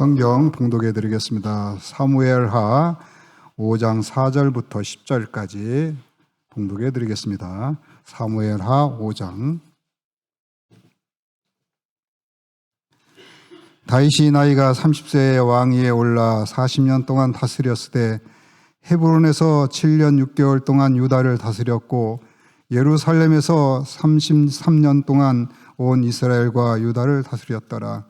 성경 봉독해 드리겠습니다. 사무엘하 5장 4절부터 10절까지 봉독해 드리겠습니다. 사무엘하 5장. 다윗이 나이가 30세의 왕위에 올라 40년 동안 다스렸을 때 헤브론에서 7년 6개월 동안 유다를 다스렸고 예루살렘에서 33년 동안 온 이스라엘과 유다를 다스렸더라.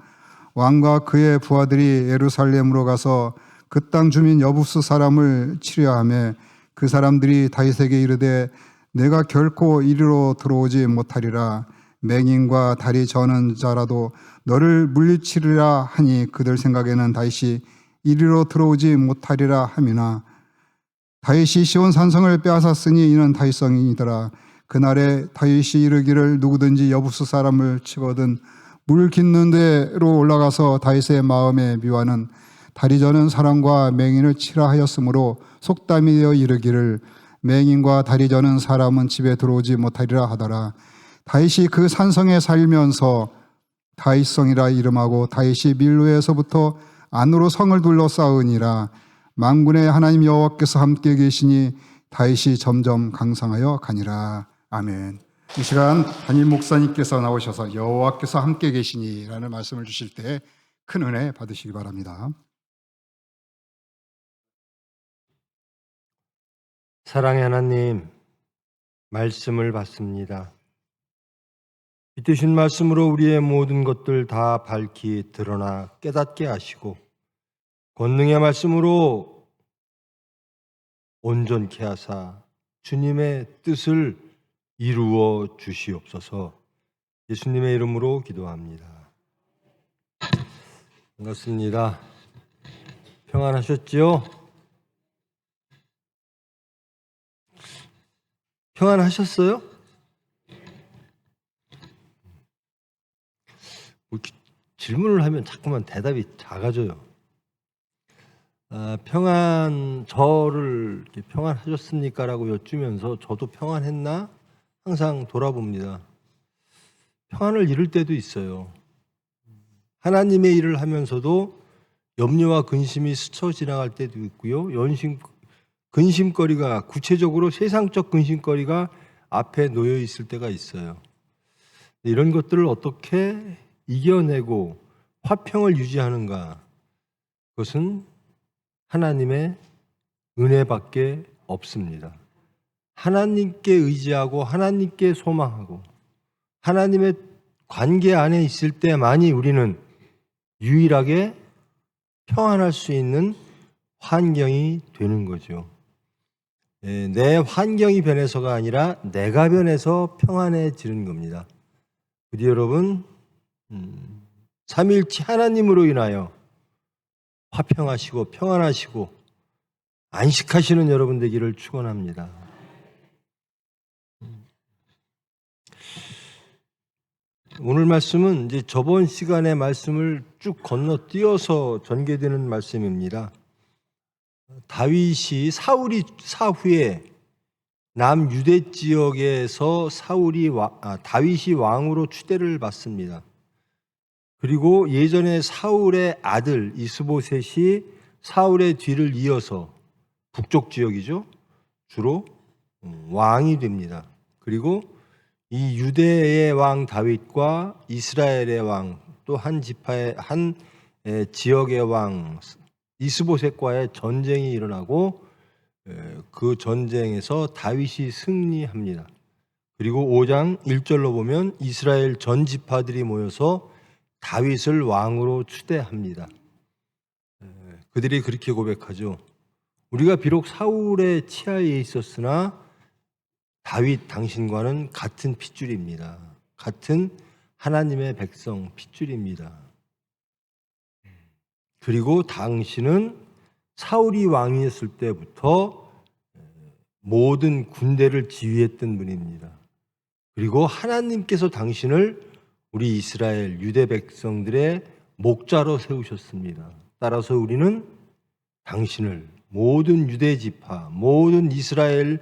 왕과 그의 부하들이 예루살렘으로 가서 그 땅 주민 여부스 사람을 치려하며 그 사람들이 다윗에게 이르되 내가 결코 이리로 들어오지 못하리라. 맹인과 다리 저는 자라도 너를 물리치리라 하니 그들 생각에는 다윗이 이리로 들어오지 못하리라 함이나 다윗이 시온 산성을 빼앗았으니 이는 다윗성이니더라. 그날에 다윗이 이르기를 누구든지 여부스 사람을 치거든 물 깃는 데로 올라가서 다윗의 마음에 미워하는 다리 저는 사람과 맹인을 치라 하였으므로 속담이 되어 이르기를 맹인과 다리 저는 사람은 집에 들어오지 못하리라 하더라. 다윗이 그 산성에 살면서 다윗성이라 이름하고 다윗이 밀로에서부터 안으로 성을 둘러싸으니라. 만군의 하나님 여호와께서 함께 계시니 다윗이 점점 강성하여 가니라. 아멘. 이 시간 담임 목사님께서 나오셔서 여호와께서 함께 계시니라는 말씀을 주실 때 큰 은혜 받으시기 바랍니다. 사랑의 하나님, 말씀을 받습니다. 이 뜻인 말씀으로 우리의 모든 것들 다 밝히 드러나 깨닫게 하시고 권능의 말씀으로 온전케 하사 주님의 뜻을 이루어 주시옵소서. 예수님의 이름으로 기도합니다. 반갑습니다. 평안하셨지요? 평안하셨어요? 질문을 하면 자꾸만 대답이 작아져요. 저를 이렇게 평안하셨습니까? 라고 여쭈면서 저도 평안했나? 항상 돌아봅니다. 평안을 잃을 때도 있어요. 하나님의 일을 하면서도 염려와 근심이 스쳐 지나갈 때도 있고요. 근심거리가 구체적으로 세상적 근심거리가 앞에 놓여 있을 때가 있어요. 이런 것들을 어떻게 이겨내고 화평을 유지하는가? 그것은 하나님의 은혜밖에 없습니다. 하나님께 의지하고 하나님께 소망하고 하나님의 관계 안에 있을 때만이 우리는 유일하게 평안할 수 있는 환경이 되는 거죠. 내 환경이 변해서가 아니라 내가 변해서 평안해지는 겁니다. 우리 여러분, 삼위일체 하나님으로 인하여 화평하시고 평안하시고 안식하시는 여러분 되기를 축원합니다. 오늘 말씀은 이제 저번 시간의 말씀을 쭉 건너뛰어서 전개되는 말씀입니다. 다윗이 사후에 남유대 지역에서 다윗이 왕으로 추대를 받습니다. 그리고 예전에 사울의 아들 이스보셋이 사울의 뒤를 이어서 북쪽 지역이죠. 주로 왕이 됩니다. 그리고 이 유대의 왕 다윗과 이스라엘의 왕 또 한 지파의 한 지역의 왕 이스보셋과의 전쟁이 일어나고 그 전쟁에서 다윗이 승리합니다. 그리고 5장 1절로 보면 이스라엘 전 지파들이 모여서 다윗을 왕으로 추대합니다. 그들이 그렇게 고백하죠. 우리가 비록 사울의 치하에 있었으나 다윗 당신과는 같은 핏줄입니다. 같은 하나님의 백성 핏줄입니다. 그리고 당신은 사울이 왕이었을 때부터 모든 군대를 지휘했던 분입니다. 그리고 하나님께서 당신을 우리 이스라엘 유대 백성들의 목자로 세우셨습니다. 따라서 우리는 당신을 모든 유대 지파, 모든 이스라엘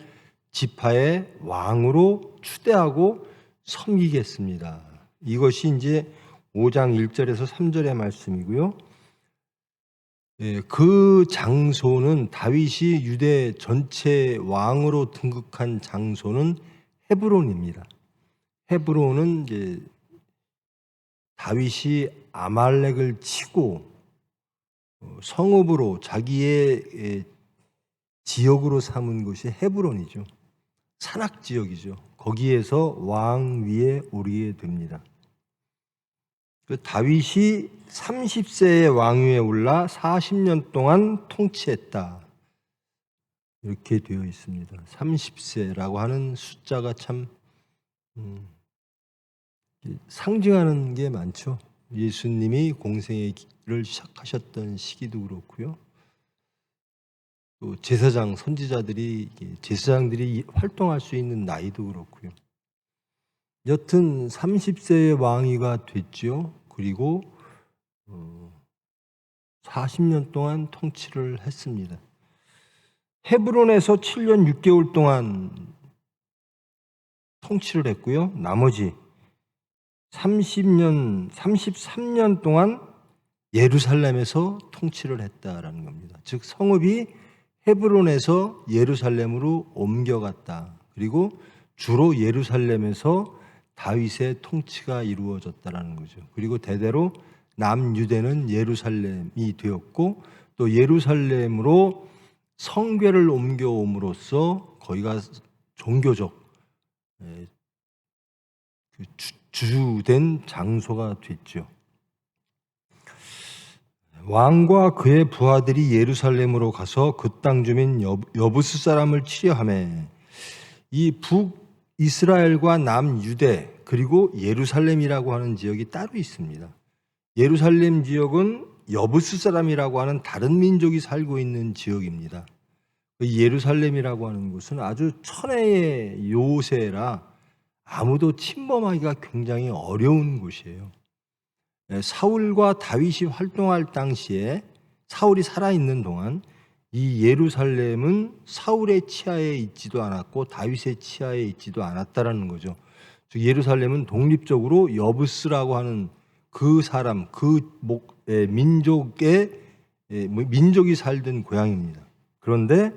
지파의 왕으로 추대하고 섬기겠습니다. 이것이 이제 5장 1절에서 3절의 말씀이고요. 예, 그 장소는 다윗이 유대 전체 왕으로 등극한 장소는 헤브론입니다. 헤브론은 이제 다윗이 아말렉을 치고 성읍으로 자기의 지역으로 삼은 곳이 헤브론이죠. 산악 지역이죠. 거기에서 왕 위에 오르게 됩니다. 그 다윗이 30세의 왕위에 올라 40년 동안 통치했다. 이렇게 되어 있습니다. 30세라고 하는 숫자가 참 상징하는 게 많죠. 예수님이 공생애를 시작하셨던 시기도 그렇고요. 또 제사장들이 활동할 수 있는 나이도 그렇고요. 여튼 30세의 왕위가 됐죠. 그리고 40년 동안 통치를 했습니다. 헤브론에서 7년 6개월 동안 통치를 했고요. 나머지 33년 동안 예루살렘에서 통치를 했다라는 겁니다. 즉 성읍이 헤브론에서 예루살렘으로 옮겨갔다. 그리고 주로 예루살렘에서 다윗의 통치가 이루어졌다라는 거죠. 그리고 대대로 남유대는 예루살렘이 되었고 또 예루살렘으로 성궤를 옮겨옴으로써 거기가 종교적 주된 장소가 됐죠. 왕과 그의 부하들이 예루살렘으로 가서 그 땅 주민 여부스 사람을 치려하매 이 북이스라엘과 남유대 그리고 예루살렘이라고 하는 지역이 따로 있습니다. 예루살렘 지역은 여부스 사람이라고 하는 다른 민족이 살고 있는 지역입니다. 예루살렘이라고 하는 곳은 아주 천혜의 요새라 아무도 침범하기가 굉장히 어려운 곳이에요. 사울과 다윗이 활동할 당시에 사울이 살아있는 동안 이 예루살렘은 사울의 치하에 있지도 않았고 다윗의 치하에 있지도 않았다라는 거죠. 즉 예루살렘은 독립적으로 여부스라고 하는 그 사람, 민족이 살던 고향입니다. 그런데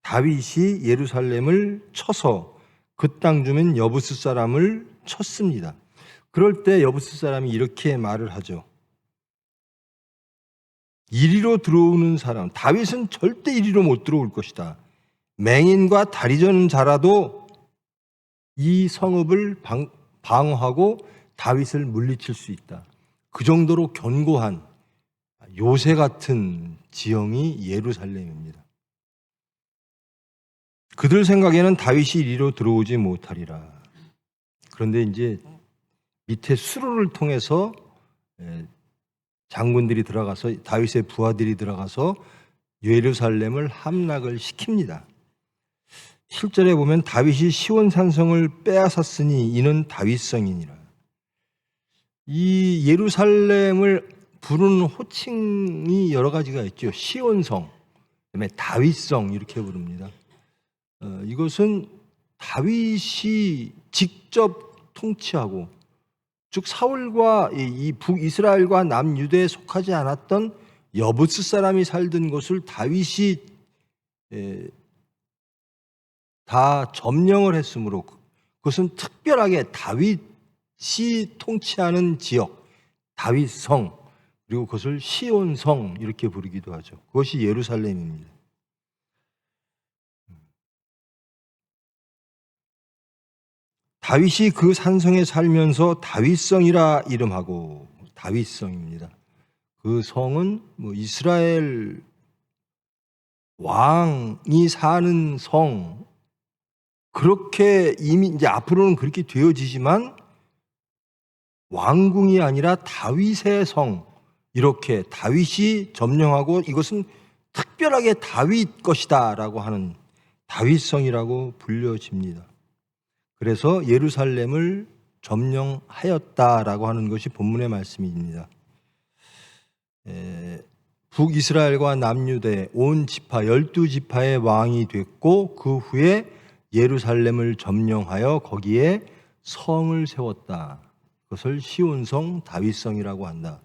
다윗이 예루살렘을 쳐서 그 땅 주민 여부스 사람을 쳤습니다. 그럴 때 여부스 사람이 이렇게 말을 하죠. 이리로 들어오는 사람, 다윗은 절대 이리로 못 들어올 것이다. 맹인과 다리 저는 자라도 이 성읍을 방어하고 다윗을 물리칠 수 있다. 그 정도로 견고한 요새 같은 지형이 예루살렘입니다. 그들 생각에는 다윗이 이리로 들어오지 못하리라. 그런데 이제 밑에 수로를 통해서 장군들이 들어가서 다윗의 부하들이 들어가서 예루살렘을 함락을 시킵니다. 7절에 보면 다윗이 시온 산성을 빼앗았으니 이는 다윗성이니라. 이 예루살렘을 부르는 호칭이 여러 가지가 있죠. 시온성, 그다음에 다윗성 이렇게 부릅니다. 이것은 다윗이 직접 통치하고 즉 사울과 이 북이스라엘과 남유대에 속하지 않았던 여부스 사람이 살던 곳을 다윗이 다 점령을 했으므로 그것은 특별하게 다윗이 통치하는 지역, 다윗성, 그리고 그것을 시온성 이렇게 부르기도 하죠. 그것이 예루살렘입니다. 다윗이 그 산성에 살면서 다윗성이라 이름하고 다윗성입니다. 그 성은 이스라엘 왕이 사는 성, 그렇게 이미 이제 앞으로는 그렇게 되어지지만 왕궁이 아니라 다윗의 성, 이렇게 다윗이 점령하고 이것은 특별하게 다윗 것이다라고 하는 다윗성이라고 불려집니다. 그래서 예루살렘을 점령하였다라고 하는 것이 본문의 말씀입니다. 북이스라엘과 남유대 온 지파 12지파의 왕이 됐고 그 후에 예루살렘을 점령하여 거기에 성을 세웠다. 그것을 시온성 다윗성이라고 한다.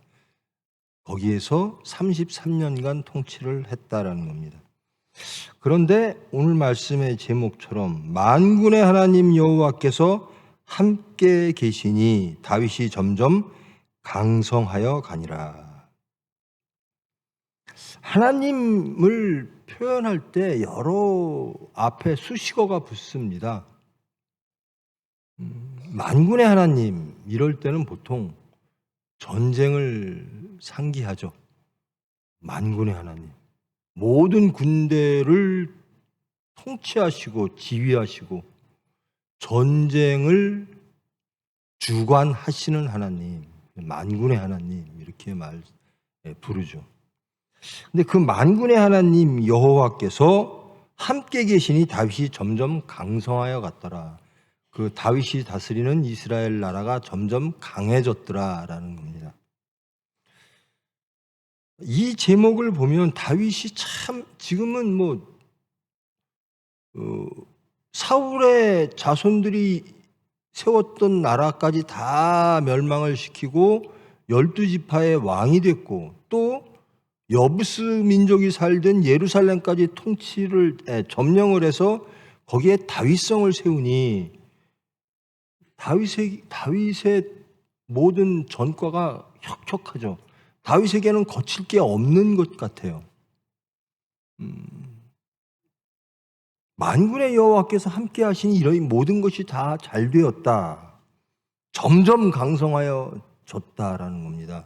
거기에서 33년간 통치를 했다라는 겁니다. 그런데 오늘 말씀의 제목처럼 만군의 하나님 여호와께서 함께 계시니 다윗이 점점 강성하여 가니라. 하나님을 표현할 때 여러 앞에 수식어가 붙습니다. 만군의 하나님 이럴 때는 보통 전쟁을 상기하죠. 만군의 하나님. 모든 군대를 통치하시고 지휘하시고 전쟁을 주관하시는 하나님, 만군의 하나님 이렇게 부르죠. 근데 그 만군의 하나님 여호와께서 함께 계시니 다윗이 점점 강성하여 갔더라. 그 다윗이 다스리는 이스라엘 나라가 점점 강해졌더라라는 겁니다. 이 제목을 보면 다윗이 참 지금은 사울의 자손들이 세웠던 나라까지 다 멸망을 시키고 12지파의 왕이 됐고 또 여부스 민족이 살던 예루살렘까지 점령을 해서 거기에 다윗성을 세우니 다윗의 모든 전과가 혁혁하죠. 다윗에게는 거칠 게 없는 것 같아요. 만군의 여호와께서 함께 하시니 이런 모든 것이 다 잘 되었다. 점점 강성하여 졌다라는 겁니다.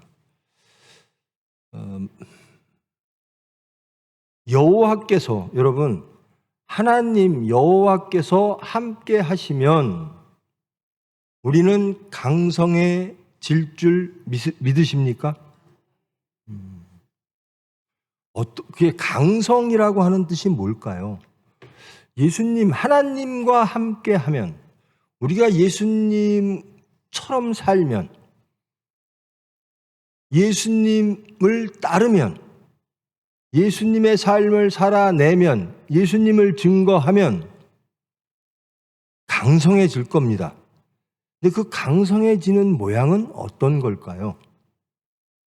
여호와께서 여러분 하나님 여호와께서 함께 하시면 우리는 강성해질 줄 믿으십니까? 그게 강성이라고 하는 뜻이 뭘까요? 예수님 하나님과 함께 하면 우리가 예수님처럼 살면 예수님을 따르면 예수님의 삶을 살아내면 예수님을 증거하면 강성해질 겁니다. 근데 그 강성해지는 모양은 어떤 걸까요?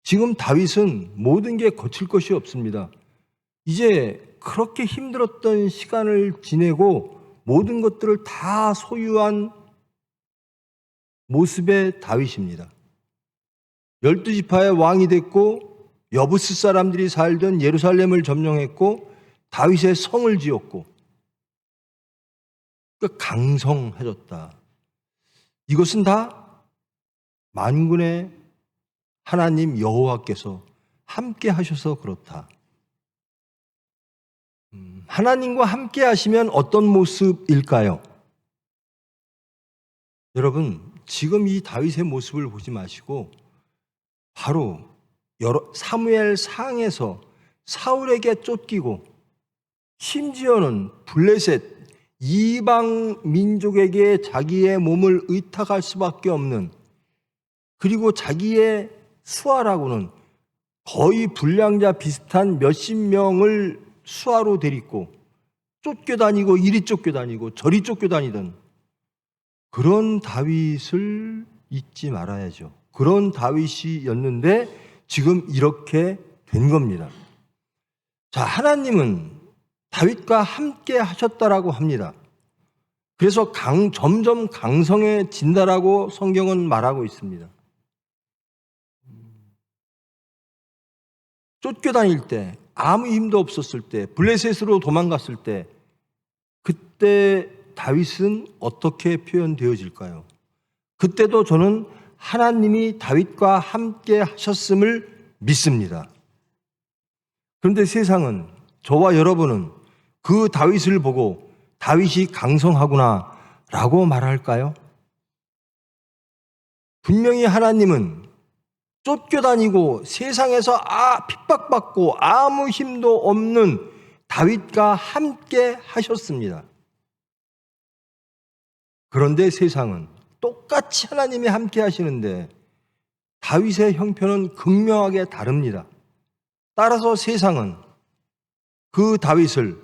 지금 다윗은 모든 게 거칠 것이 없습니다. 이제 그렇게 힘들었던 시간을 지내고 모든 것들을 다 소유한 모습의 다윗입니다. 12지파의 왕이 됐고 여부스 사람들이 살던 예루살렘을 점령했고 다윗의 성을 지었고 그러니까 강성해졌다. 이것은 다 만군의 하나님 여호와께서 함께 하셔서 그렇다. 하나님과 함께 하시면 어떤 모습일까요? 여러분 지금 이 다윗의 모습을 보지 마시고 바로 사무엘 상에서 사울에게 쫓기고 심지어는 블레셋 이방 민족에게 자기의 몸을 의탁할 수밖에 없는 그리고 자기의 수하라고는 거의 불량자 비슷한 몇십 명을 수하로 데리고 쫓겨다니고 이리 쫓겨다니고 저리 쫓겨다니던 그런 다윗을 잊지 말아야죠. 그런 다윗이었는데 지금 이렇게 된 겁니다. 자, 하나님은 다윗과 함께 하셨다라고 합니다. 그래서 점점 강성해진다라고 성경은 말하고 있습니다. 쫓겨다닐 때 아무 힘도 없었을 때 블레셋으로 도망갔을 때 그때 다윗은 어떻게 표현되어질까요? 그때도 저는 하나님이 다윗과 함께 하셨음을 믿습니다. 그런데 세상은 저와 여러분은 그 다윗을 보고 다윗이 강성하구나 라고 말할까요? 분명히 하나님은 쫓겨다니고 세상에서 핍박받고 아무 힘도 없는 다윗과 함께 하셨습니다. 그런데 세상은 똑같이 하나님이 함께 하시는데 다윗의 형편은 극명하게 다릅니다. 따라서 세상은 그 다윗을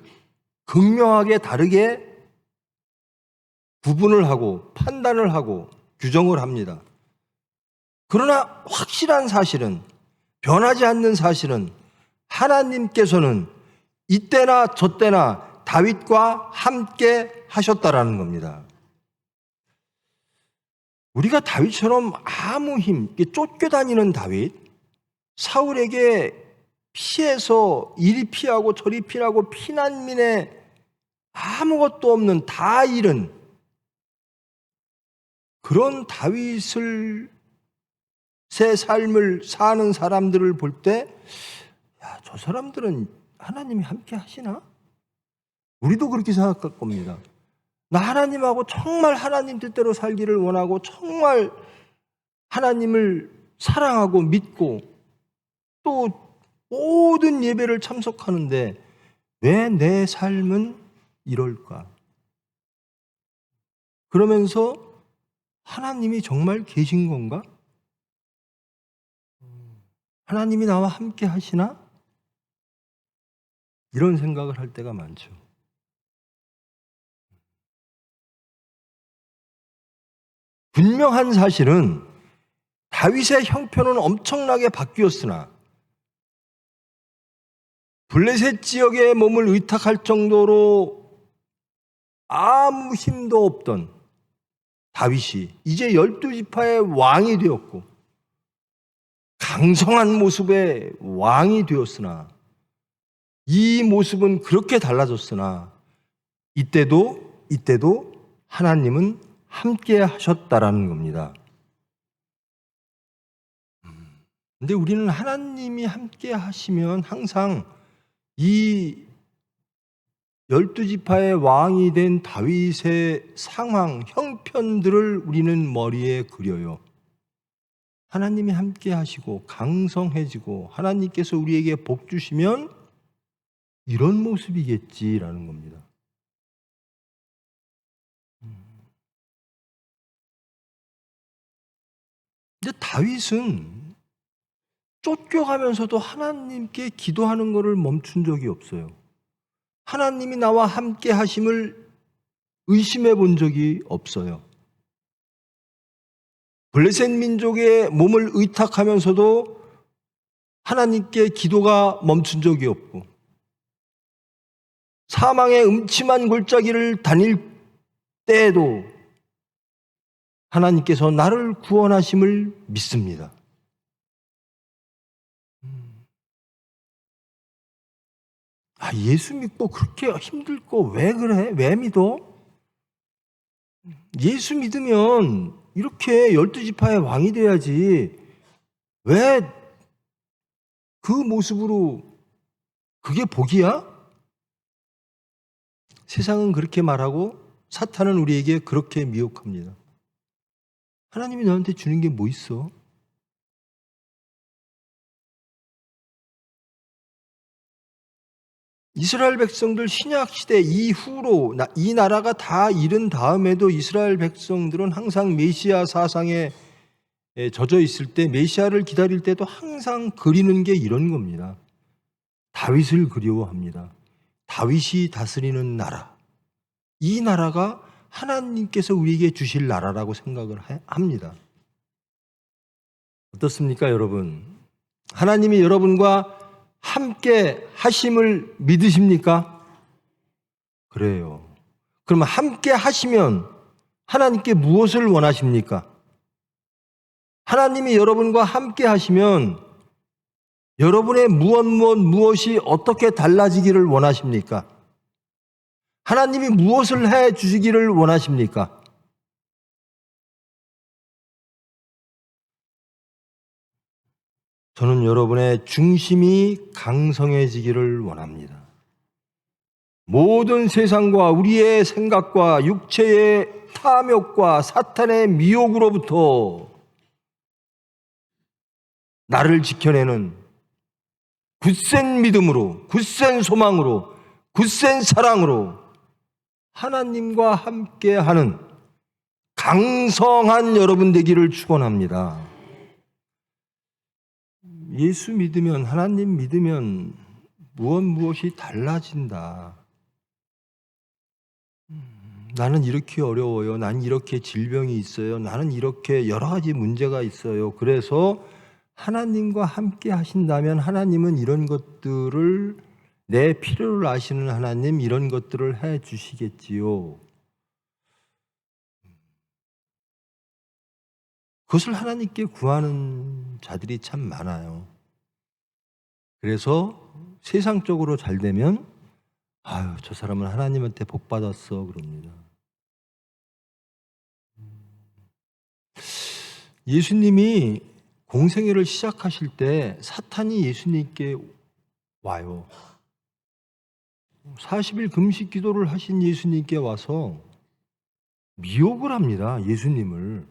극명하게 다르게 구분을 하고 판단을 하고 규정을 합니다. 그러나 확실한 사실은 변하지 않는 사실은 하나님께서는 이때나 저때나 다윗과 함께 하셨다라는 겁니다. 우리가 다윗처럼 아무 쫓겨다니는 다윗, 사울에게 피해서 이리 피하고 저리 피하고 피난민의 아무것도 없는 다 잃은 그런 다윗을 새 삶을 사는 사람들을 볼 때, 야, 저 사람들은 하나님이 함께 하시나? 우리도 그렇게 생각할 겁니다. 나 하나님하고 정말 하나님 뜻대로 살기를 원하고 정말 하나님을 사랑하고 믿고 또 모든 예배를 참석하는데 왜 내 삶은 이럴까? 그러면서 하나님이 정말 계신 건가? 하나님이 나와 함께 하시나? 이런 생각을 할 때가 많죠. 분명한 사실은 다윗의 형편은 엄청나게 바뀌었으나 블레셋 지역에 몸을 의탁할 정도로 아무 힘도 없던 다윗이 이제 12지파의 왕이 되었고 강성한 모습의 왕이 되었으나 이 모습은 그렇게 달라졌으나 이때도 하나님은 함께 하셨다라는 겁니다. 근데 우리는 하나님이 함께 하시면 항상 이 12지파의 왕이 된 다윗의 상황, 형편들을 우리는 머리에 그려요. 하나님이 함께 하시고 강성해지고 하나님께서 우리에게 복 주시면 이런 모습이겠지라는 겁니다. 근데 다윗은 쫓겨가면서도 하나님께 기도하는 것을 멈춘 적이 없어요. 하나님이 나와 함께 하심을 의심해 본 적이 없어요. 블레셋 민족의 몸을 의탁하면서도 하나님께 기도가 멈춘 적이 없고 사망의 음침한 골짜기를 다닐 때에도 하나님께서 나를 구원하심을 믿습니다. 예수 믿고 그렇게 힘들 거 왜 그래? 왜 믿어? 예수 믿으면 이렇게 12지파의 왕이 돼야지. 왜 그 모습으로 그게 복이야? 세상은 그렇게 말하고 사탄은 우리에게 그렇게 미혹합니다. 하나님이 너한테 주는 게 뭐 있어? 이스라엘 백성들 신약시대 이후로 이 나라가 다 이른 다음에도 이스라엘 백성들은 항상 메시아 사상에 젖어 있을 때 메시아를 기다릴 때도 항상 그리는 게 이런 겁니다. 다윗을 그리워합니다. 다윗이 다스리는 나라. 이 나라가 하나님께서 우리에게 주실 나라라고 생각을 합니다. 어떻습니까, 여러분? 하나님이 여러분과 함께 하심을 믿으십니까? 그래요. 그러면 함께 하시면 하나님께 무엇을 원하십니까? 하나님이 여러분과 함께 하시면 여러분의 무엇이 어떻게 달라지기를 원하십니까? 하나님이 무엇을 해 주시기를 원하십니까? 저는 여러분의 중심이 강성해지기를 원합니다. 모든 세상과 우리의 생각과 육체의 탐욕과 사탄의 미혹으로부터 나를 지켜내는 굳센 믿음으로, 굳센 소망으로, 굳센 사랑으로 하나님과 함께하는 강성한 여러분 되기를 축원합니다. 예수 믿으면, 하나님 믿으면 무엇이 달라진다. 나는 이렇게 어려워요. 나는 이렇게 질병이 있어요. 나는 이렇게 여러 가지 문제가 있어요. 그래서 하나님과 함께 하신다면 하나님은 이런 것들을, 내 필요를 아시는 하나님, 이런 것들을 해 주시겠지요. 그것을 하나님께 구하는 자들이 참 많아요. 그래서 세상적으로 잘 되면 아유, 저 사람은 하나님한테 복 받았어 그럽니다. 예수님이 공생애를 시작하실 때 사탄이 예수님께 와요. 40일 금식 기도를 하신 예수님께 와서 미혹을 합니다. 예수님을.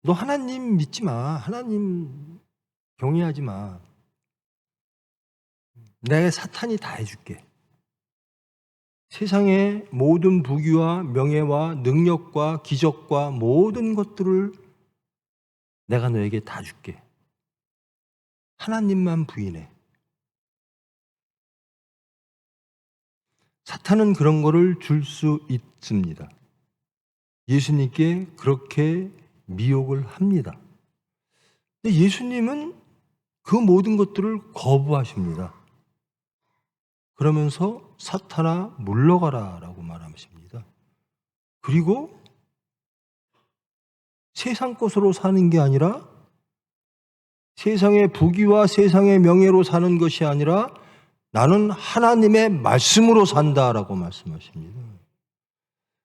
너 하나님 믿지 마. 하나님 경외하지 마. 내가 사탄이 다 해줄게. 세상의 모든 부귀와 명예와 능력과 기적과 모든 것들을 내가 너에게 다 줄게. 하나님만 부인해. 사탄은 그런 거를 줄 수 있습니다. 예수님께 그렇게 미혹을 합니다. 근데 예수님은 그 모든 것들을 거부하십니다. 그러면서 사탄아 물러가라 라고 말하십니다. 그리고 세상 것으로 사는 게 아니라, 세상의 부귀와 세상의 명예로 사는 것이 아니라 나는 하나님의 말씀으로 산다라고 말씀하십니다.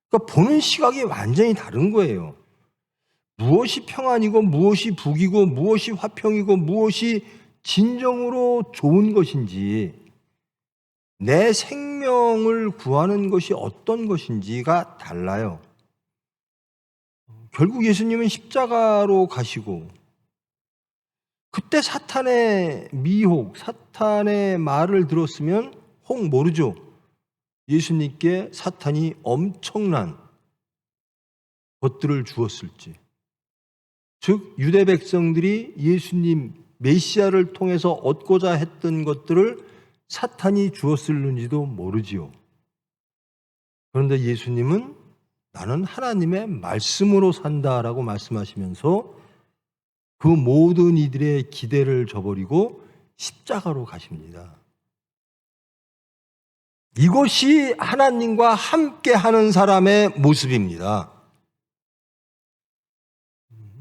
그러니까 보는 시각이 완전히 다른 거예요. 무엇이 평안이고 무엇이 부귀고 무엇이 화평이고 무엇이 진정으로 좋은 것인지, 내 생명을 구하는 것이 어떤 것인지가 달라요. 결국 예수님은 십자가로 가시고, 그때 사탄의 미혹, 사탄의 말을 들었으면 혹 모르죠. 예수님께 사탄이 엄청난 것들을 주었을지. 즉 유대 백성들이 예수님 메시아를 통해서 얻고자 했던 것들을 사탄이 주었을는지도 모르지요. 그런데 예수님은 나는 하나님의 말씀으로 산다라고 말씀하시면서 그 모든 이들의 기대를 저버리고 십자가로 가십니다. 이것이 하나님과 함께 하는 사람의 모습입니다.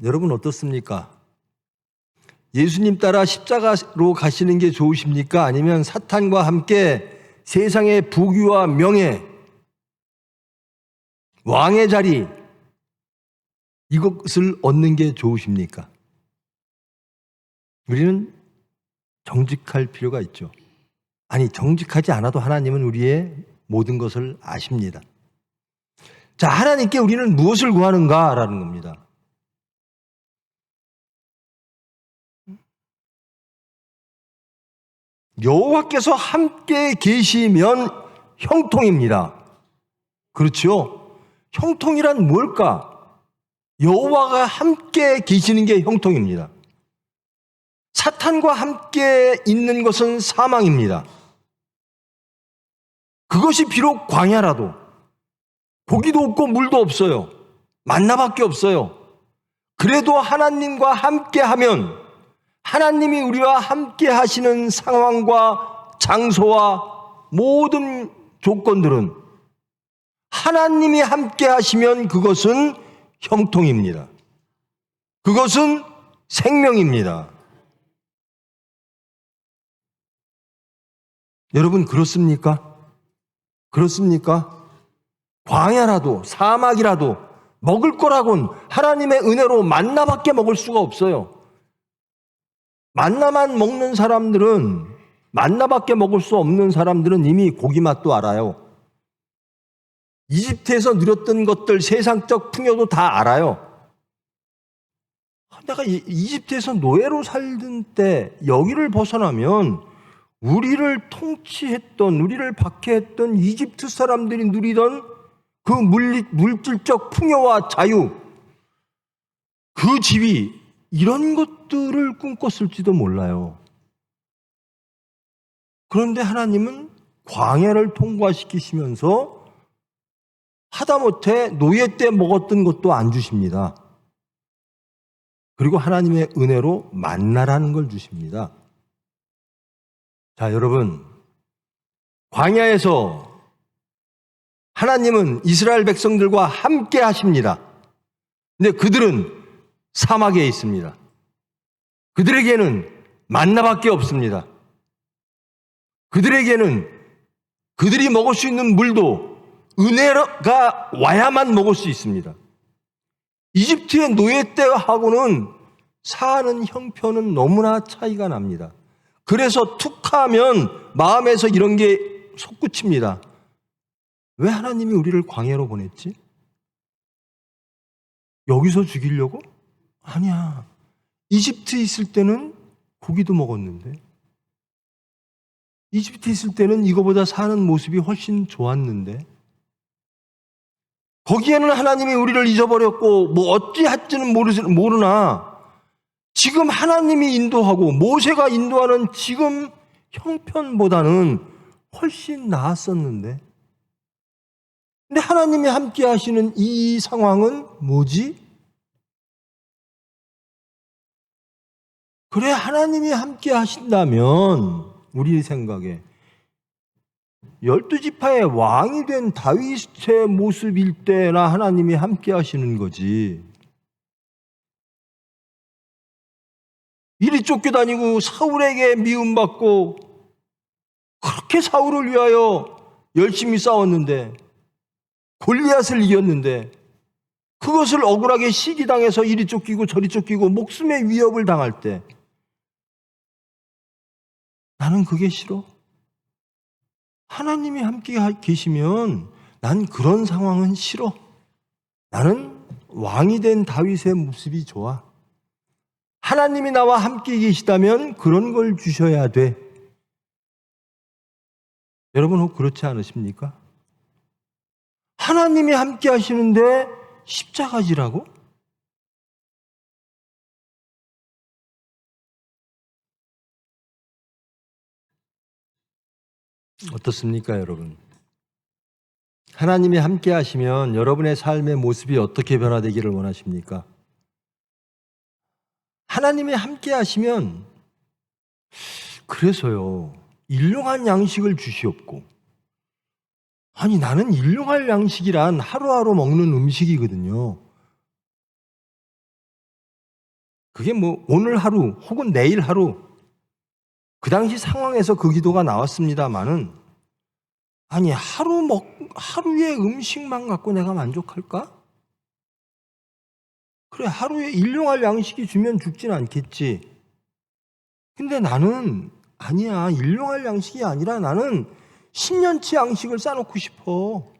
여러분 어떻습니까? 예수님 따라 십자가로 가시는 게 좋으십니까? 아니면 사탄과 함께 세상의 부귀와 명예, 왕의 자리, 이것을 얻는 게 좋으십니까? 우리는 정직할 필요가 있죠. 아니, 정직하지 않아도 하나님은 우리의 모든 것을 아십니다. 자, 하나님께 우리는 무엇을 구하는가라는 겁니다. 여호와께서 함께 계시면 형통입니다. 그렇죠? 형통이란 뭘까? 여호와가 함께 계시는 게 형통입니다. 사탄과 함께 있는 것은 사망입니다. 그것이 비록 광야라도 고기도 없고 물도 없어요. 만나밖에 없어요. 그래도 하나님과 함께하면 하나님이 우리와 함께 하시는 상황과 장소와 모든 조건들은 하나님이 함께 하시면 그것은 형통입니다. 그것은 생명입니다. 여러분 그렇습니까? 그렇습니까? 광야라도 사막이라도 먹을 거라곤 하나님의 은혜로 만나밖에 먹을 수가 없어요. 만나만 먹는 사람들은, 만나밖에 먹을 수 없는 사람들은 이미 고기 맛도 알아요. 이집트에서 누렸던 것들, 세상적 풍요도 다 알아요. 내가 이집트에서 노예로 살던 때 여기를 벗어나면 우리를 통치했던, 우리를 박해했던 이집트 사람들이 누리던 그 물질적 풍요와 자유, 그 지위, 이런 것들을 꿈꿨을지도 몰라요. 그런데 하나님은 광야를 통과시키시면서 하다못해 노예 때 먹었던 것도 안 주십니다. 그리고 하나님의 은혜로 만나라는 걸 주십니다. 자, 여러분, 광야에서 하나님은 이스라엘 백성들과 함께 하십니다. 근데 그들은 사막에 있습니다. 그들에게는 만나밖에 없습니다. 그들에게는 그들이 먹을 수 있는 물도 은혜가 와야만 먹을 수 있습니다. 이집트의 노예 때하고는 사는 형편은 너무나 차이가 납니다. 그래서 툭하면 마음에서 이런 게 솟구칩니다. 왜 하나님이 우리를 광야로 보냈지? 여기서 죽이려고? 아니야. 이집트에 있을 때는 고기도 먹었는데, 이집트에 있을 때는 이거보다 사는 모습이 훨씬 좋았는데, 거기에는 하나님이 우리를 잊어버렸고 뭐 어찌할지는 모르나 지금 하나님이 인도하고 모세가 인도하는 지금 형편보다는 훨씬 나았었는데, 근데 하나님이 함께 하시는 이 상황은 뭐지? 그래, 하나님이 함께 하신다면 우리 생각에 12지파의 왕이 된 다윗의 모습일 때나 하나님이 함께 하시는 거지. 이리 쫓겨다니고 사울에게 미움받고 그렇게 사울을 위하여 열심히 싸웠는데, 골리앗을 이겼는데, 그것을 억울하게 시기당해서 이리 쫓기고 저리 쫓기고 목숨의 위협을 당할 때 나는 그게 싫어. 하나님이 함께 계시면 난 그런 상황은 싫어. 나는 왕이 된 다윗의 모습이 좋아. 하나님이 나와 함께 계시다면 그런 걸 주셔야 돼. 여러분 혹 그렇지 않으십니까? 하나님이 함께 하시는데 십자가지라고? 어떻습니까, 여러분? 하나님이 함께 하시면 여러분의 삶의 모습이 어떻게 변화되기를 원하십니까? 하나님이 함께 하시면, 그래서요, 일용할 양식을 주시옵고, 아니 나는 일용할 양식이란 하루하루 먹는 음식이거든요. 그게 뭐 오늘 하루 혹은 내일 하루, 그 당시 상황에서 그 기도가 나왔습니다마는, 아니 하루의 음식만 갖고 내가 만족할까? 그래, 하루에 일용할 양식이 주면 죽진 않겠지. 근데 나는 아니야, 일용할 양식이 아니라 나는 10년치 양식을 싸놓고 싶어.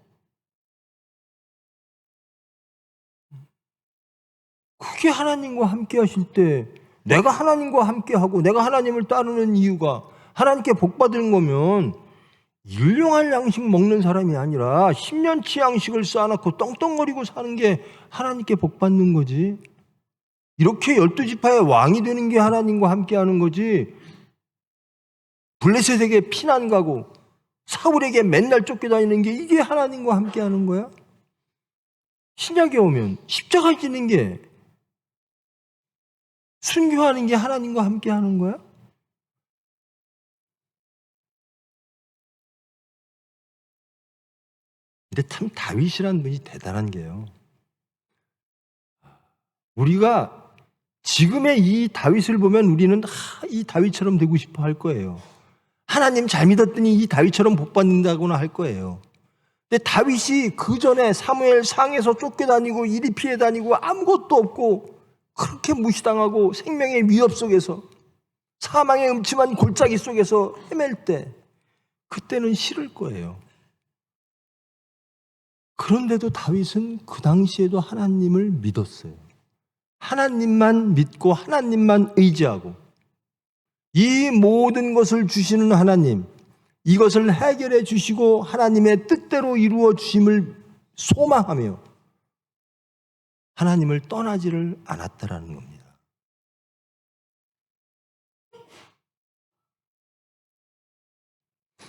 그게 하나님과 함께 하실 때, 내가 하나님과 함께 하고 내가 하나님을 따르는 이유가 하나님께 복 받는 거면 일용할 양식 먹는 사람이 아니라 10년치 양식을 쌓아놓고 떵떵거리고 사는 게 하나님께 복 받는 거지. 이렇게 12지파의 왕이 되는 게 하나님과 함께 하는 거지. 블레셋에게 피난 가고 사울에게 맨날 쫓겨다니는 게 이게 하나님과 함께 하는 거야? 신약에 오면 십자가 지는 게, 순교하는 게 하나님과 함께 하는 거야? 근데 참 다윗이라는 분이 대단한 게요, 우리가 지금의 이 다윗을 보면 우리는 이 다윗처럼 되고 싶어 할 거예요. 하나님 잘 믿었더니 이 다윗처럼 복 받는다고나 할 거예요. 근데 다윗이 그 전에 사무엘 상에서 쫓겨다니고 이리 피해 다니고 아무것도 없고 그렇게 무시당하고 생명의 위협 속에서 사망의 음침한 골짜기 속에서 헤맬 때, 그때는 싫을 거예요. 그런데도 다윗은 그 당시에도 하나님을 믿었어요. 하나님만 믿고 하나님만 의지하고, 이 모든 것을 주시는 하나님, 이것을 해결해 주시고 하나님의 뜻대로 이루어 주심을 소망하며 하나님을 떠나지를 않았다라는 겁니다.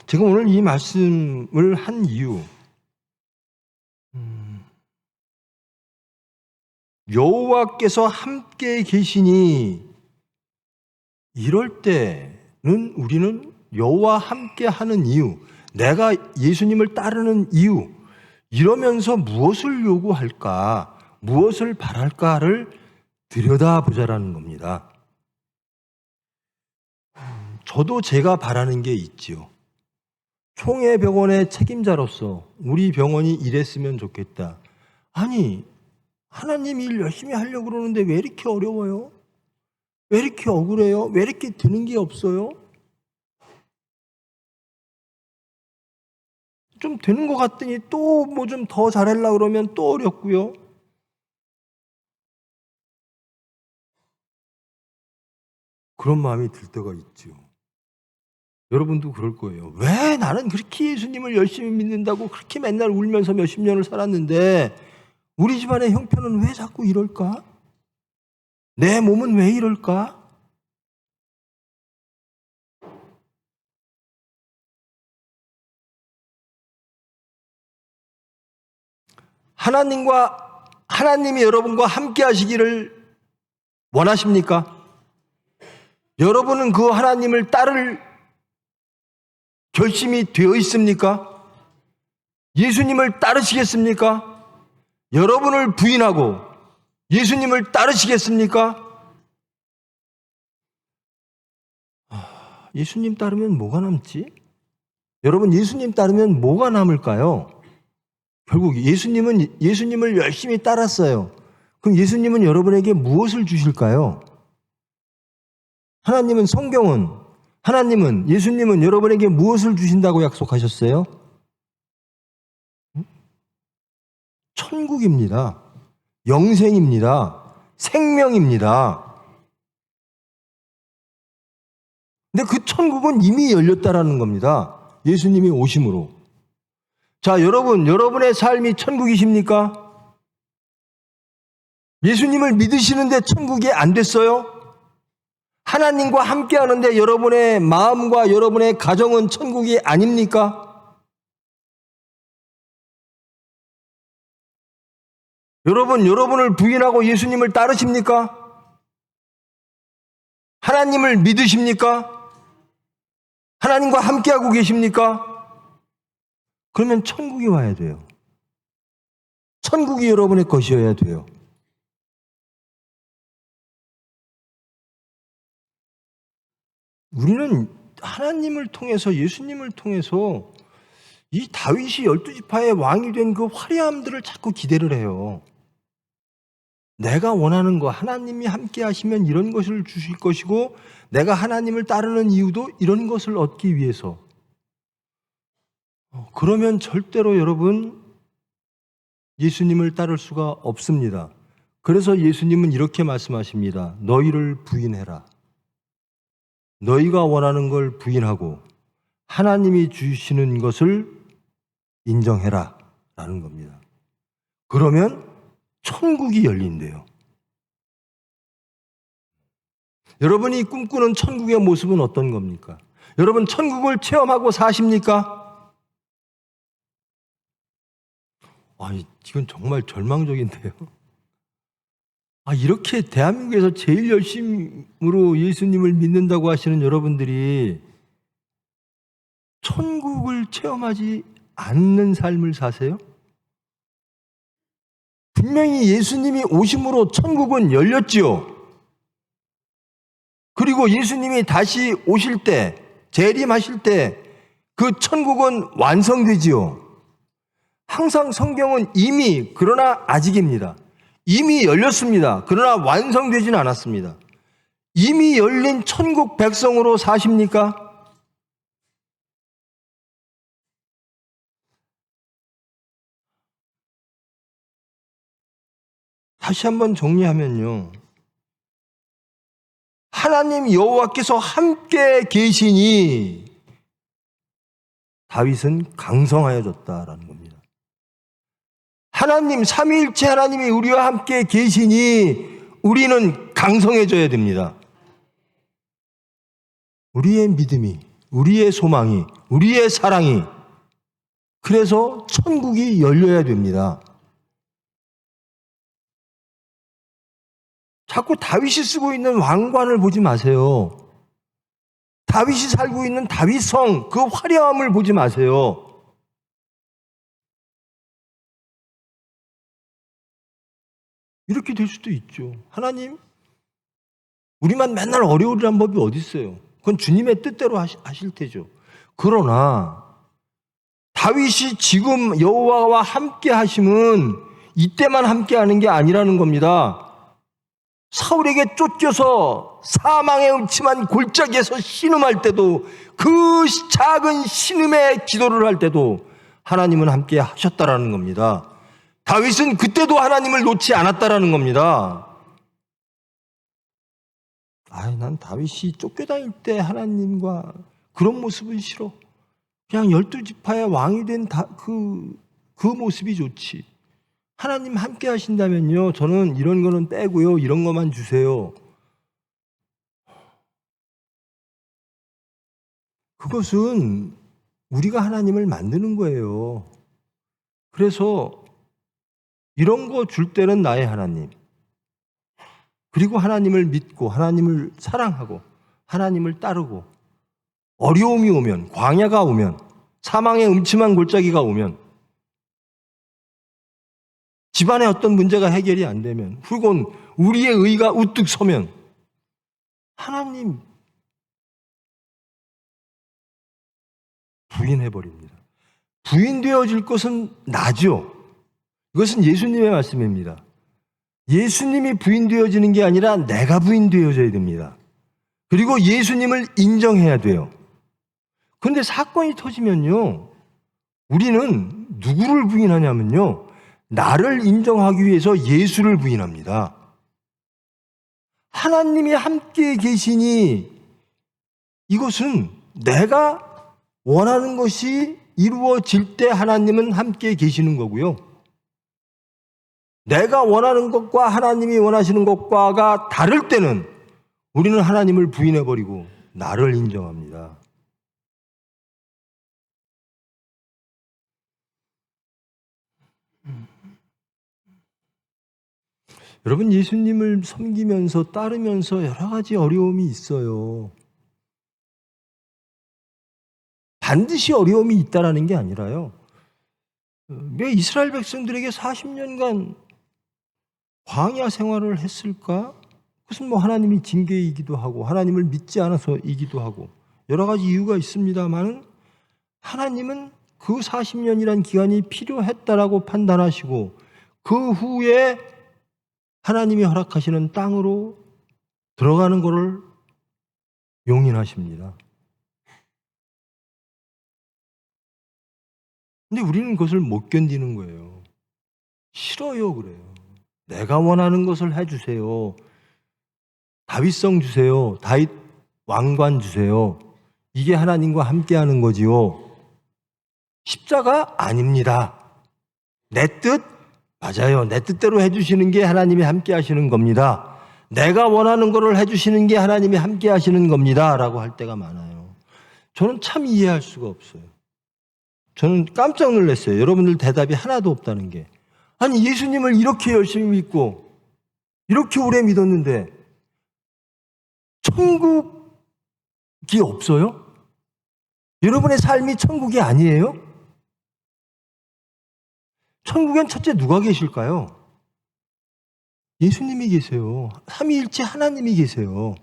제가 오늘 이 말씀을 한 이유, 여호와께서 함께 계시니 이럴 때는 우리는 여호와 함께 하는 이유, 내가 예수님을 따르는 이유, 이러면서 무엇을 요구할까, 무엇을 바랄까를 들여다보자라는 겁니다. 저도 제가 바라는 게 있지요. 총회병원의 책임자로서 우리 병원이 이랬으면 좋겠다. 아니, 하나님 일 열심히 하려고 그러는데 왜 이렇게 어려워요? 왜 이렇게 억울해요? 왜 이렇게 드는 게 없어요? 좀 되는 것 같더니 또 뭐 좀 더 잘하려고 그러면 또 어렵고요. 그런 마음이 들 때가 있죠. 여러분도 그럴 거예요. 왜 나는 그렇게 예수님을 열심히 믿는다고 그렇게 맨날 울면서 몇십 년을 살았는데 우리 집안의 형편은 왜 자꾸 이럴까? 내 몸은 왜 이럴까? 하나님이 여러분과 함께 하시기를 원하십니까? 여러분은 그 하나님을 따를 결심이 되어 있습니까? 예수님을 따르시겠습니까? 여러분을 부인하고 예수님을 따르시겠습니까? 예수님 따르면 뭐가 남지? 여러분, 예수님 따르면 뭐가 남을까요? 결국 예수님을 열심히 따랐어요. 그럼 예수님은 여러분에게 무엇을 주실까요? 예수님은 여러분에게 무엇을 주신다고 약속하셨어요? 천국입니다. 영생입니다. 생명입니다. 근데 그 천국은 이미 열렸다라는 겁니다. 예수님이 오심으로. 자, 여러분의 삶이 천국이십니까? 예수님을 믿으시는데 천국이 안 됐어요? 하나님과 함께 하는데 여러분의 마음과 여러분의 가정은 천국이 아닙니까? 여러분을 부인하고 예수님을 따르십니까? 하나님을 믿으십니까? 하나님과 함께하고 계십니까? 그러면 천국이 와야 돼요. 천국이 여러분의 것이어야 돼요. 우리는 하나님을 통해서, 예수님을 통해서 이 다윗이 12지파의 왕이 된 그 화려함들을 자꾸 기대를 해요. 내가 원하는 거, 하나님이 함께 하시면 이런 것을 주실 것이고, 내가 하나님을 따르는 이유도 이런 것을 얻기 위해서. 그러면 절대로 여러분, 예수님을 따를 수가 없습니다. 그래서 예수님은 이렇게 말씀하십니다. 너희를 부인해라. 너희가 원하는 걸 부인하고 하나님이 주시는 것을 인정해라 라는 겁니다. 그러면 천국이 열린대요. 여러분이 꿈꾸는 천국의 모습은 어떤 겁니까? 여러분, 천국을 체험하고 사십니까? 이건 정말 절망적인데요. 이렇게 대한민국에서 제일 열심으로 예수님을 믿는다고 하시는 여러분들이 천국을 체험하지 않는 삶을 사세요? 분명히 예수님이 오심으로 천국은 열렸지요. 그리고 예수님이 다시 오실 때, 재림하실 때 그 천국은 완성되지요. 항상 성경은 이미, 그러나 아직입니다. 이미 열렸습니다. 그러나 완성되지는 않았습니다. 이미 열린 천국 백성으로 사십니까? 다시 한번 정리하면요. 하나님 여호와께서 함께 계시니 다윗은 강성하여졌다라는 겁니다. 하나님, 삼위일체 하나님이 우리와 함께 계시니 우리는 강성해져야 됩니다. 우리의 믿음이, 우리의 소망이, 우리의 사랑이, 그래서 천국이 열려야 됩니다. 자꾸 다윗이 쓰고 있는 왕관을 보지 마세요. 다윗이 살고 있는 다윗성, 그 화려함을 보지 마세요. 이렇게 될 수도 있죠. 하나님, 우리만 맨날 어려우리란 법이 어디 있어요? 그건 주님의 뜻대로 하실 테죠. 그러나 다윗이 지금 여호와와 함께 하심은 이때만 함께 하는 게 아니라는 겁니다. 사울에게 쫓겨서 사망의 음침한 골짜기에서 신음할 때도, 그 작은 신음의 기도를 할 때도 하나님은 함께 하셨다라는 겁니다. 다윗은 그때도 하나님을 놓지 않았다라는 겁니다. 난 다윗이 쫓겨다닐 때 하나님과 그런 모습은 싫어. 그냥 12지파의 왕이 된 그 모습이 좋지. 하나님 함께 하신다면요, 저는 이런 거는 빼고요, 이런 것만 주세요. 그것은 우리가 하나님을 만드는 거예요. 그래서 이런 거 줄 때는 나의 하나님, 그리고 하나님을 믿고 하나님을 사랑하고 하나님을 따르고, 어려움이 오면, 광야가 오면, 사망의 음침한 골짜기가 오면, 집안에 어떤 문제가 해결이 안 되면, 혹은 우리의 의가 우뚝 서면 하나님 부인해버립니다. 부인되어질 것은 나죠. 이것은 예수님의 말씀입니다. 예수님이 부인되어지는 게 아니라 내가 부인되어져야 됩니다. 그리고 예수님을 인정해야 돼요. 그런데 사건이 터지면요, 우리는 누구를 부인하냐면요, 나를 인정하기 위해서 예수를 부인합니다. 하나님이 함께 계시니 이것은 내가 원하는 것이 이루어질 때 하나님은 함께 계시는 거고요, 내가 원하는 것과 하나님이 원하시는 것과가 다를 때는 우리는 하나님을 부인해버리고 나를 인정합니다. 여러분, 예수님을 섬기면서 따르면서 여러 가지 어려움이 있어요. 반드시 어려움이 있다라는 게 아니라요, 왜 이스라엘 백성들에게 40년간 광야 생활을 했을까? 그것은 하나님이 징계이기도 하고 하나님을 믿지 않아서이기도 하고 여러 가지 이유가 있습니다만, 하나님은 그 40년이란 기간이 필요했다라고 판단하시고 그 후에 하나님이 허락하시는 땅으로 들어가는 것을 용인하십니다. 근데 우리는 그것을 못 견디는 거예요. 싫어요, 그래요. 내가 원하는 것을 해주세요. 다윗성 주세요. 다윗 왕관 주세요. 이게 하나님과 함께하는 거지요. 십자가 아닙니다. 내 뜻? 맞아요. 내 뜻대로 해주시는 게 하나님이 함께 하시는 겁니다. 내가 원하는 거를 해주시는 게 하나님이 함께 하시는 겁니다. 라고 할 때가 많아요. 저는 참 이해할 수가 없어요. 저는 깜짝 놀랐어요. 여러분들 대답이 하나도 없다는 게. 아니, 예수님을 이렇게 열심히 믿고 이렇게 오래 믿었는데 천국이 없어요? 여러분의 삶이 천국이 아니에요? 천국엔 첫째 누가 계실까요? 예수님이 계세요. 삼위일체 하나님이 계세요.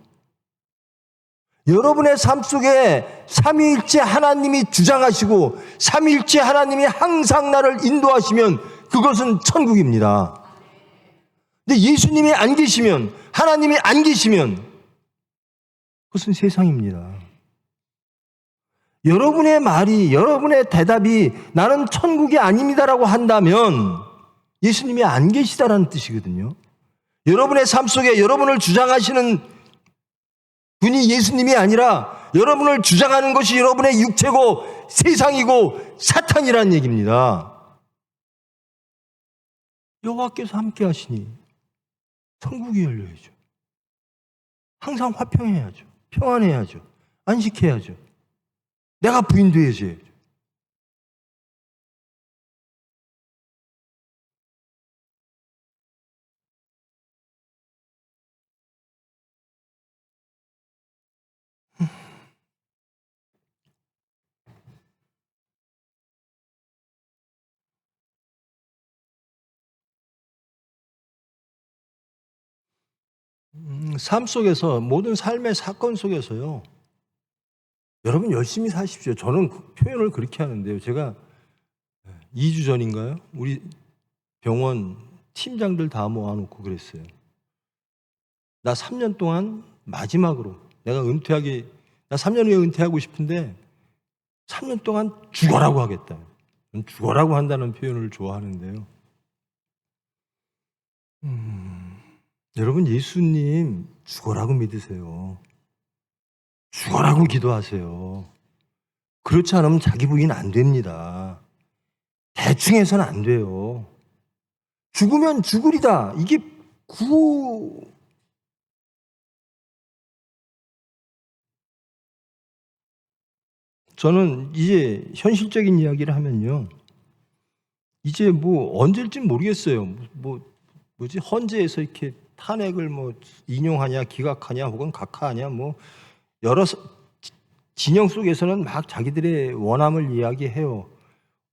여러분의 삶 속에 삼위일체 하나님이 주장하시고 삼위일체 하나님이 항상 나를 인도하시면 그것은 천국입니다. 근데 예수님이 안 계시면, 하나님이 안 계시면 그것은 세상입니다. 여러분의 말이, 여러분의 대답이 나는 천국이 아닙니다라고 한다면 예수님이 안 계시다라는 뜻이거든요. 여러분의 삶 속에 여러분을 주장하시는 분이 예수님이 아니라 여러분을 주장하는 것이 여러분의 육체고 세상이고 사탄이라는 얘기입니다. 여호와께서 함께 하시니 천국이 열려야죠. 항상 화평해야죠. 평안해야죠. 안식해야죠. 내가 부인되어야죠. 삶 속에서, 모든 삶의 사건 속에서요, 여러분 열심히 사십시오. 저는 그 표현을 그렇게 하는데요. 제가 2주 전인가요? 우리 병원 팀장들 다 모아놓고 그랬어요. 나 3년 동안 마지막으로 나 3년 후에 은퇴하고 싶은데 3년 동안 죽어라고 하겠다. 죽어라고 한다는 표현을 좋아하는데요. 여러분, 예수님 죽어라고 믿으세요. 죽어라고 기도하세요. 그렇지 않으면 자기 부인 안 됩니다. 대충 해서는 안 돼요. 죽으면 죽으리다. 이게 구호. 저는 이제 현실적인 이야기를 하면요, 이제 뭐 언제일지 모르겠어요. 뭐지, 헌재에서 이렇게 탄핵을 뭐 인용하냐, 기각하냐, 혹은 각하하냐, 뭐 여러 진영 속에서는 막 자기들의 원함을 이야기해요.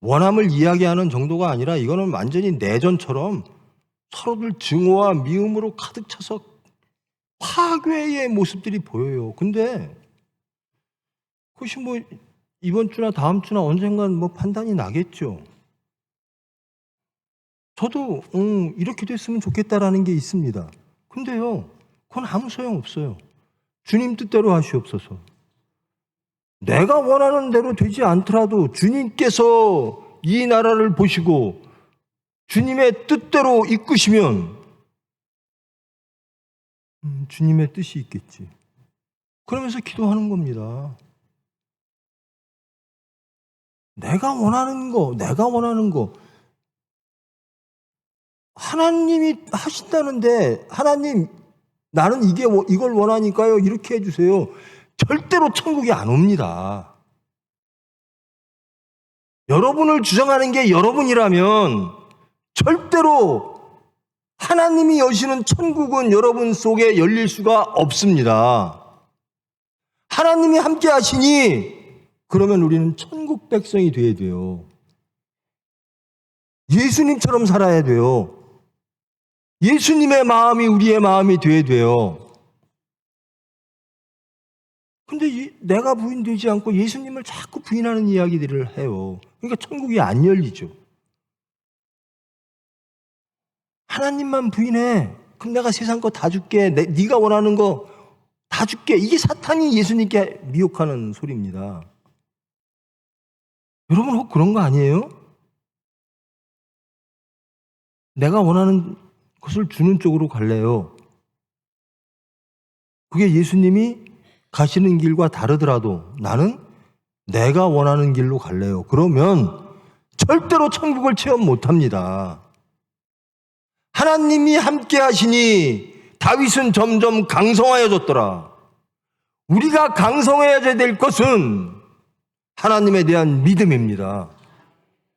원함을 이야기하는 정도가 아니라 이거는 완전히 내전처럼 서로들 증오와 미움으로 가득 차서 파괴의 모습들이 보여요. 근데 그것이 뭐 이번 주나 다음 주나 언젠간 뭐 판단이 나겠죠. 저도 이렇게 됐으면 좋겠다라는 게 있습니다. 근데요, 그건 아무 소용 없어요. 주님 뜻대로 하시옵소서. 내가 원하는 대로 되지 않더라도 주님께서 이 나라를 보시고 주님의 뜻대로 이끄시면 주님의 뜻이 있겠지. 그러면서 기도하는 겁니다. 내가 원하는 거. 하나님이 하신다는데, 하나님, 나는 이걸 원하니까요, 이렇게 해주세요. 절대로 천국이 안 옵니다. 여러분을 주장하는 게 여러분이라면 절대로 하나님이 여시는 천국은 여러분 속에 열릴 수가 없습니다. 하나님이 함께 하시니 그러면 우리는 천국 백성이 돼야 돼요. 예수님처럼 살아야 돼요. 예수님의 마음이 우리의 마음이 돼야 돼요. 근데 내가 부인되지 않고 예수님을 자꾸 부인하는 이야기들을 해요. 그러니까 천국이 안 열리죠. 하나님만 부인해. 그럼 내가 세상 거 다 줄게. 네가 원하는 거 다 줄게. 이게 사탄이 예수님께 미혹하는 소리입니다. 여러분, 혹 그런 거 아니에요? 내가 원하는 것을 주는 쪽으로 갈래요. 그게 예수님이 가시는 길과 다르더라도 나는 내가 원하는 길로 갈래요. 그러면 절대로 천국을 체험 못합니다. 하나님이 함께 하시니 다윗은 점점 강성하여졌더라. 우리가 강성해야 될 것은 하나님에 대한 믿음입니다.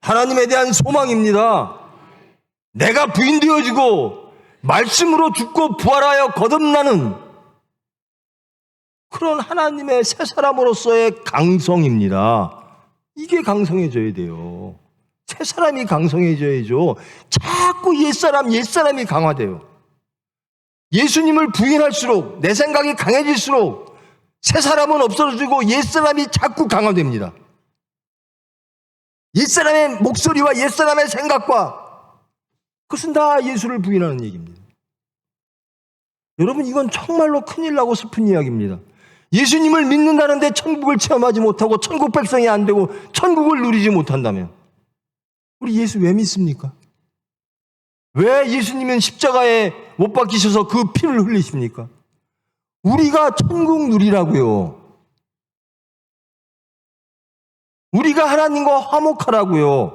하나님에 대한 소망입니다. 내가 부인되어지고 말씀으로 죽고 부활하여 거듭나는 그런 하나님의 새 사람으로서의 강성입니다. 이게 강성해져야 돼요. 새 사람이 강성해져야죠. 자꾸 옛사람이 강화돼요. 예수님을 부인할수록, 내 생각이 강해질수록 새 사람은 없어지고 옛사람이 자꾸 강화됩니다. 옛사람의 목소리와 옛사람의 생각과, 그것은 다 예수를 부인하는 얘기입니다. 여러분, 이건 정말로 큰일 나고 슬픈 이야기입니다. 예수님을 믿는다는데 천국을 체험하지 못하고 천국 백성이 안 되고 천국을 누리지 못한다면 우리 예수 왜 믿습니까? 왜 예수님은 십자가에 못 박히셔서 그 피를 흘리십니까? 우리가 천국 누리라고요. 우리가 하나님과 화목하라고요.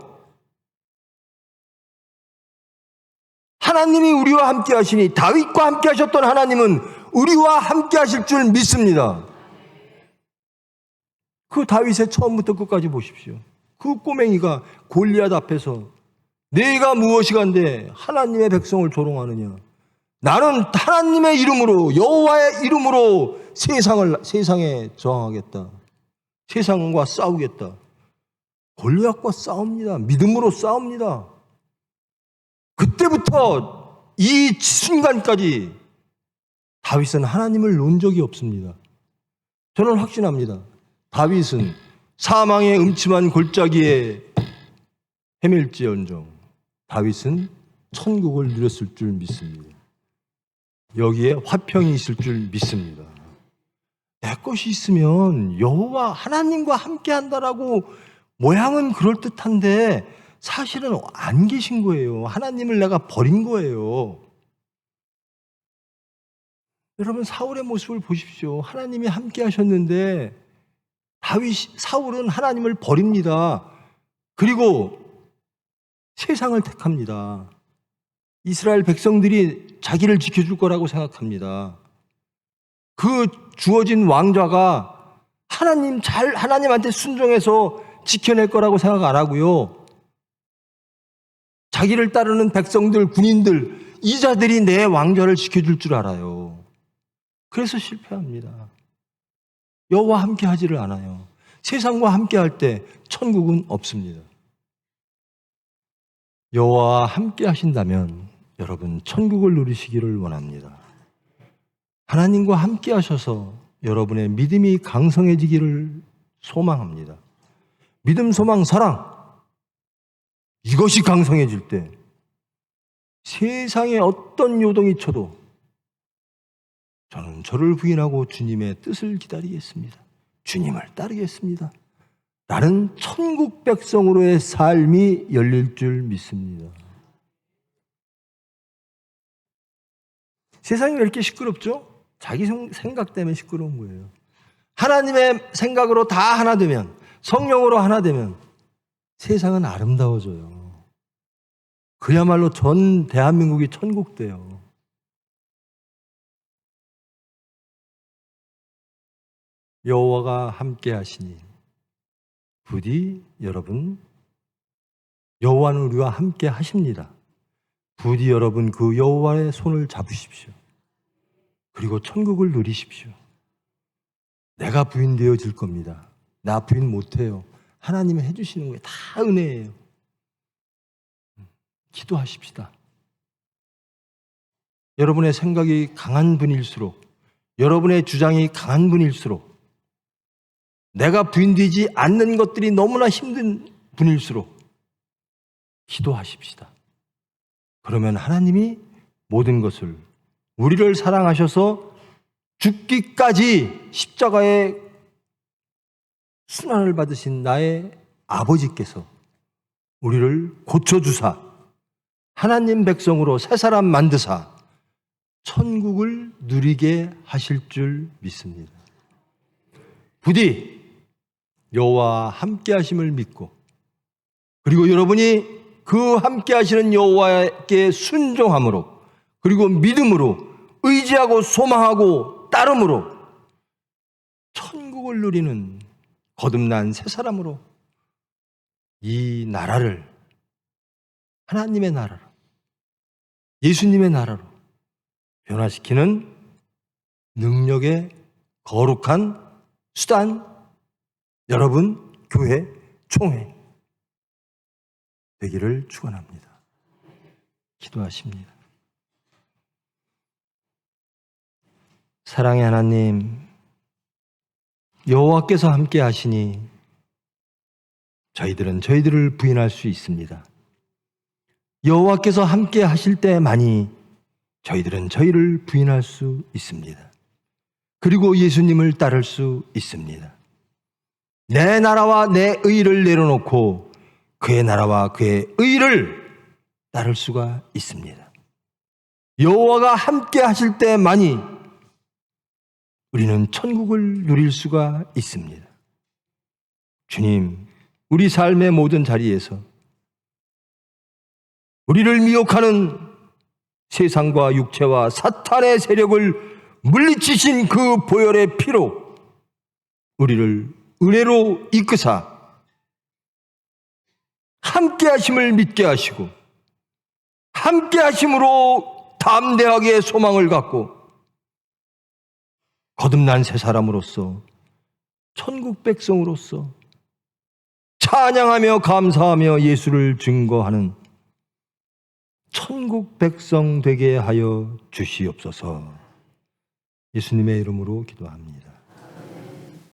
하나님이 우리와 함께 하시니, 다윗과 함께 하셨던 하나님은 우리와 함께 하실 줄 믿습니다. 그 다윗의 처음부터 끝까지 보십시오. 그 꼬맹이가 골리앗 앞에서 내가 무엇이간데 하나님의 백성을 조롱하느냐. 나는 하나님의 이름으로, 여호와의 이름으로 세상에 저항하겠다. 세상과 싸우겠다. 골리앗과 싸웁니다. 믿음으로 싸웁니다. 그때부터 이 순간까지 다윗은 하나님을 논 적이 없습니다. 저는 확신합니다. 다윗은 사망의 음침한 골짜기에 헤맬지언정 다윗은 천국을 누렸을 줄 믿습니다. 여기에 화평이 있을 줄 믿습니다. 내 것이 있으면 여호와 하나님과 함께 한다라고 모양은 그럴듯한데 사실은 안 계신 거예요. 하나님을 내가 버린 거예요. 여러분, 사울의 모습을 보십시오. 하나님이 함께 하셨는데 사울은 하나님을 버립니다. 그리고 세상을 택합니다. 이스라엘 백성들이 자기를 지켜줄 거라고 생각합니다. 그 주어진 왕좌가 하나님한테 순종해서 지켜낼 거라고 생각 안 하고요. 자기를 따르는 백성들, 군인들, 이자들이 내 왕좌를 지켜줄 줄 알아요. 그래서 실패합니다. 여호와 함께 하지를 않아요. 세상과 함께 할 때 천국은 없습니다. 여호와와 함께 하신다면 여러분 천국을 누리시기를 원합니다. 하나님과 함께 하셔서 여러분의 믿음이 강성해지기를 소망합니다. 믿음, 소망, 사랑 이것이 강성해질 때 세상에 어떤 요동이 쳐도 저는 저를 부인하고 주님의 뜻을 기다리겠습니다. 주님을 따르겠습니다. 나는 천국 백성으로의 삶이 열릴 줄 믿습니다. 세상이 왜 이렇게 시끄럽죠? 자기 생각 때문에 시끄러운 거예요. 하나님의 생각으로 다 하나 되면, 성령으로 하나 되면 세상은 아름다워져요. 그야말로 전 대한민국이 천국 돼요. 여호와가 함께 하시니 부디 여러분, 여호와는 우리와 함께 하십니다. 부디 여러분 그 여호와의 손을 잡으십시오. 그리고 천국을 누리십시오. 내가 부인 되어질 겁니다. 나 부인 못해요. 하나님이 해주시는 거예요. 다 은혜예요. 기도하십시다. 여러분의 생각이 강한 분일수록, 여러분의 주장이 강한 분일수록, 내가 부인되지 않는 것들이 너무나 힘든 분일수록 기도하십시다. 그러면 하나님이 모든 것을, 우리를 사랑하셔서 죽기까지 십자가의 순환을 받으신 나의 아버지께서 우리를 고쳐주사 하나님 백성으로 새 사람 만드사 천국을 누리게 하실 줄 믿습니다. 부디 여호와와 함께 하심을 믿고, 그리고 여러분이 그 함께 하시는 여호와께 순종함으로, 그리고 믿음으로, 의지하고 소망하고 따름으로 천국을 누리는 거듭난 새 사람으로 이 나라를 하나님의 나라로, 예수님의 나라로 변화시키는 능력의 거룩한 수단, 여러분 교회 총회 되기를 축원합니다. 기도하십니다. 사랑의 하나님, 여호와께서 함께 하시니 저희들은 저희들을 부인할 수 있습니다. 여호와께서 함께 하실 때만이 저희들은 저희를 부인할 수 있습니다. 그리고 예수님을 따를 수 있습니다. 내 나라와 내 의를 내려놓고 그의 나라와 그의 의를 따를 수가 있습니다. 여호와가 함께 하실 때만이 우리는 천국을 누릴 수가 있습니다. 주님, 우리 삶의 모든 자리에서 우리를 미혹하는 세상과 육체와 사탄의 세력을 물리치신 그 보혈의 피로 우리를 은혜로 이끄사 함께 하심을 믿게 하시고, 함께 하심으로 담대하게 소망을 갖고 거듭난 새 사람으로서, 천국 백성으로서 찬양하며 감사하며 예수를 증거하는 천국 백성 되게 하여 주시옵소서. 예수님의 이름으로 기도합니다.